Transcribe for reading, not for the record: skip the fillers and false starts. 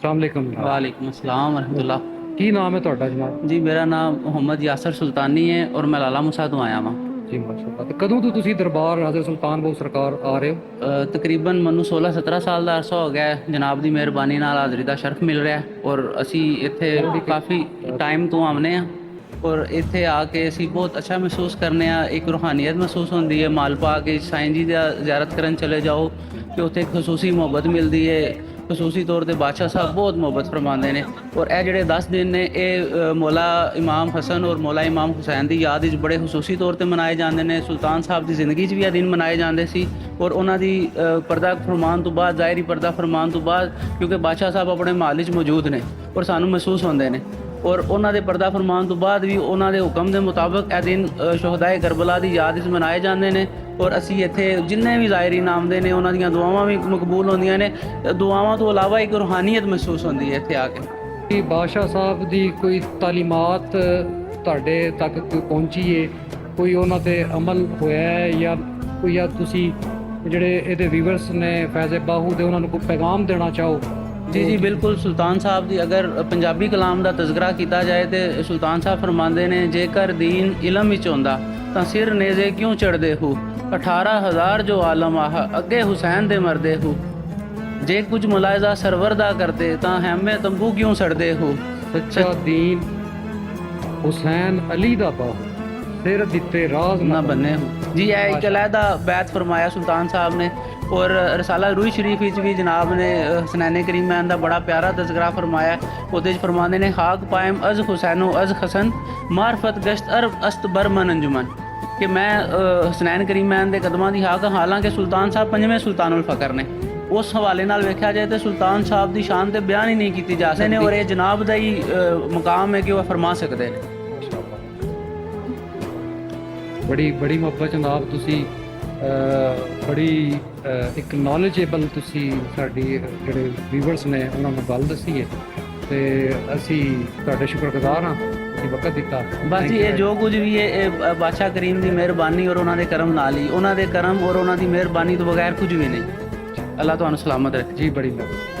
अस्सलाम वालेकुम जनाब। वालेकुम अस्सलाम वरहमतुल्लाह। की नाम है ਤੁਹਾਡਾ जनाब? जी मेरा नाम मोहम्मद यासर सुल्तानी है और मैं लाला मूसा तो आया वहाँ। जी माशाअल्लाह। ਤੇ ਕਦੋਂ ਤੋਂ ਤੁਸੀਂ ਦਰਬਾਰ ਹਜ਼ਰਤ ਸੁਲਤਾਨ ਬਾਹੂ ਸਰਕਾਰ ਆ ਰਹੇ ਹੋ? ਤਕਰੀਬਨ ਮੈਨੂੰ 16-17 ਸਾਲ ਦਾ ਅਰਸਾ ਹੋ ਗਿਆ ਹੈ। ਜਨਾਬ ਦੀ ਮਿਹਰਬਾਨੀ ਨਾਲ ਹਾਜ਼ਰੀ ਦਾ ਸ਼ਰਫ ਮਿਲ ਰਿਹਾ ਹੈ ਔਰ ਅਸੀਂ ਇੱਥੇ ਕਾਫੀ ਟਾਈਮ ਤੋਂ ਆਉਂਦੇ ਹਾਂ ਔਰ ਇੱਥੇ ਆ ਕੇ ਅਸੀਂ ਬਹੁਤ ਅੱਛਾ ਮਹਿਸੂਸ ਕਰਨੇ ਆ। ਇੱਕ ਰੂਹਾਨੀਅਤ ਮਹਿਸੂਸ ਹੁੰਦੀ ਹੈ। ਮਾਲਪਾ ਕੇ ਸਾਈਂ ਜੀ ਦਾ ਜ਼ਿਆਰਤ ਕਰਨ ਚਲੇ ਜਾਓ ਕਿ ਉੱਥੇ ਇੱਕ ਖਸੂਸੀ ਮੁਹੱਬਤ ਮਿਲਦੀ ਹੈ। ਖਸੂਸੀ ਤੌਰ 'ਤੇ ਬਾਦਸ਼ਾਹ ਸਾਹਿਬ ਬਹੁਤ ਮੁਹੱਬਤ ਫਰਮਾਉਂਦੇ ਨੇ ਔਰ ਇਹ ਜਿਹੜੇ 10 ਦਿਨ ਨੇ ਇਹ ਮੌਲਾ ਇਮਾਮ ਹਸਨ ਔਰ ਮੌਲਾ ਇਮਾਮ ਹੁਸੈਨ ਦੀ ਯਾਦ ਵਿੱਚ ਬੜੇ ਖਸੂਸੀ ਤੌਰ 'ਤੇ ਮਨਾਏ ਜਾਂਦੇ ਨੇ। ਸੁਲਤਾਨ ਸਾਹਿਬ ਦੀ ਜ਼ਿੰਦਗੀ 'ਚ ਵੀ ਇਹ ਦਿਨ ਮਨਾਏ ਜਾਂਦੇ ਸੀ ਔਰ ਉਹਨਾਂ ਦੀ ਪਰਦਾ ਫਰਮਾਨ ਤੋਂ ਬਾਅਦ, ਜ਼ਾਹਿਰੀ ਪਰਦਾ ਫਰਮਾਨ ਤੋਂ ਬਾਅਦ, ਕਿਉਂਕਿ ਬਾਦਸ਼ਾਹ ਸਾਹਿਬ ਆਪਣੇ ਮਹੱਲ 'ਚ ਮੌਜੂਦ ਨੇ ਔਰ ਸਾਨੂੰ ਮਹਿਸੂਸ ਹੁੰਦੇ ਨੇ ਔਰ ਉਹਨਾਂ ਦੇ ਪਰਦਾ ਫਰਮਾਨ ਤੋਂ ਬਾਅਦ ਵੀ ਉਹਨਾਂ ਦੇ ਹੁਕਮ ਦੇ ਮੁਤਾਬਕ ਇਹ ਦਿਨ ਸ਼ੁਹਦਾਏ ਕਰਬਲਾ ਦੀ ਯਾਦ ਵਿੱਚ ਮਨਾਏ ਜਾਂਦੇ ਨੇ ਔਰ ਅਸੀਂ ਇੱਥੇ ਜਿੰਨੇ ਵੀ ਜ਼ਾਇਰੀਨ ਆਉਂਦੇ ਨੇ ਉਹਨਾਂ ਦੀਆਂ ਦੁਆਵਾਂ ਵੀ ਮਕਬੂਲ ਹੁੰਦੀਆਂ ਨੇ। ਦੁਆਵਾਂ ਤੋਂ ਇਲਾਵਾ ਇੱਕ ਰੂਹਾਨੀਅਤ ਮਹਿਸੂਸ ਹੁੰਦੀ ਹੈ ਇੱਥੇ ਆ ਕੇ। ਕਿ ਬਾਦਸ਼ਾਹ ਸਾਹਿਬ ਦੀ ਕੋਈ ਤਾਲੀਮਾਤ ਤੁਹਾਡੇ ਤੱਕ ਕੋਈ ਪਹੁੰਚੀ ਹੈ, ਕੋਈ ਉਹਨਾਂ ਤੇ ਅਮਲ ਹੋਇਆ ਹੈ ਜਾਂ ਕੋਈ ਜਾਂ ਤੁਸੀਂ ਜਿਹੜੇ ਇਹਦੇ ਵੀਵਰਸ ਨੇ ਫੈਜ਼ ਬਾਹੂ ਦੇ ਉਹਨਾਂ ਨੂੰ ਕੋਈ ਪੈਗਾਮ ਦੇਣਾ ਚਾਹੋ? ਜੀ ਬਿਲकुल। ਸੁਲਤਾਨ ਸਾਹਿਬ ਦੀ ਅਗਰ ਪੰਜਾਬੀ ਕਲਾਮ ਦਾ ਤਜ਼ਕਰਾ ਕੀਤਾ ਜਾਏ ਤੇ ਸੁਲਤਾਨ ਸਾਹਿਬ ਫਰਮਾਉਂਦੇ ਨੇ, ਜੇਕਰ ਦੀਨ ਇਲਮ ਵਿੱਚ ਹੁੰਦਾ ਤਾਂ ਸਿਰ ਨੇਜ਼ੇ ਕਿਉਂ ਚੜ੍ਹਦੇ ਹੋ, 18,000 ਜੋ ਆਲਮ ਆਹ ਅੱਗੇ ਹੁਸੈਨ ਦੇ ਮਰਦੇ ਹੋ, ਜੇ ਕੁਝ ਮੁਲਾਇਜ਼ਾ ਸਰਵਰ ਦਾ ਕਰਦੇ ਤਾਂ ਹੈਮੇ ਤੰਬੂ ਕਿਉਂ ਸੜਦੇ ਹੋ। ਸੱਚਾ ਦੀਨ ਹੁਸੈਨ ਅਲੀ ਦਾ ਬਾਹੂ, ਸਿਰ ਦਿੱਤੇ ਰਾਜ਼ ਨਾ ਬੰਨੇ ਹੋ। ਜੀ ਇਹ ਇੱਕ ਅਲੱਦਾ ਬੈਤ ਫਰਮਾਇਆ ਸੁਲਤਾਨ ਸਾਹਿਬ ਨੇ ਔਰ ਰਸਾਲਾ ਰੂਈ ਸ਼ਰੀਫ ਵਿੱਚ ਵੀ ਜਨਾਬ ਨੇ ਹਸਨੈਨ ਕਰੀਮੈਨ ਦਾ ਬੜਾ ਪਿਆਰਾ ਤਜ਼ਕਰਾ ਫਰਮਾਇਆ। ਉਹਦੇ 'ਚ ਫਰਮਾਉਂਦੇ ਨੇ, ਖਾਕ ਪਾਇਮ ਅਜ਼ ਹੁਸੈਨੋ ਅਜ਼ ਹਸਨ ਮਾਰਫਤ ਗਸ਼ਤ ਅਰਬ ਅਸਤ ਬਰਮਨ ਅੰਜੁਮਨ, ਕਿ ਮੈਂ ਹਸਨੈਨ ਕਰੀਮੈਨ ਦੇ ਕਦਮਾਂ ਦੀ ਹਾਕ, ਹਾਲਾਂਕਿ ਸੁਲਤਾਨ ਸਾਹਿਬ ਪੰਜਵੇਂ ਸੁਲਤਾਨੁਲ ਫਕਰ ਨੇ। ਉਸ ਹਵਾਲੇ ਨਾਲ ਵੇਖਿਆ ਜਾਏ ਤਾਂ ਸੁਲਤਾਨ ਸਾਹਿਬ ਦੀ ਸ਼ਾਨ ਤੇ ਬਿਆਨ ਹੀ ਨਹੀਂ ਕੀਤੀ ਜਾ ਸਕਦੀ ਔਰ ਇਹ ਜਨਾਬ ਦਾ ਹੀ ਮਕਾਮ ਹੈ ਕਿ ਉਹ ਫਰਮਾ ਸਕਦੇ ਨੇ। ਬੜੀ ਮੁਹੱਬਤ ਜਨਾਬ, ਤੁਸੀਂ ਬੜੀ ਇੱਕ ਨੌਲੇਜੇਬਲ ਤੁਸੀਂ ਸਾਡੀ ਜਿਹੜੇ ਵੀਵਰਸ ਨੇ ਉਹਨਾਂ ਨੂੰ ਗੱਲ ਦੱਸੀ ਹੈ ਤੇ ਅਸੀਂ ਤੁਹਾਡੇ ਸ਼ੁਕਰਗੁਜ਼ਾਰ ਹਾਂ ਤੁਸੀਂ ਵਕਤ ਦਿੱਤਾ। ਬਸ ਜੀ ਇਹ ਜੋ ਕੁਝ ਵੀ ਹੈ ਇਹ ਬਾਦਸ਼ਾਹ ਕਰੀਮ ਦੀ ਮਿਹਰਬਾਨੀ ਔਰ ਉਹਨਾਂ ਦੇ ਕਰਮ ਨਾਲ ਹੀ, ਉਹਨਾਂ ਦੇ ਕਰਮ ਔਰ ਉਹਨਾਂ ਦੀ ਮਿਹਰਬਾਨੀ ਤੋਂ ਬਗੈਰ ਕੁਝ ਵੀ ਨਹੀਂ। ਅੱਲਾਹ ਤੁਹਾਨੂੰ ਸਲਾਮਤ ਰੱਖੇ। ਜੀ ਬੜੀ ਮਿਹਰਬਾਨੀ।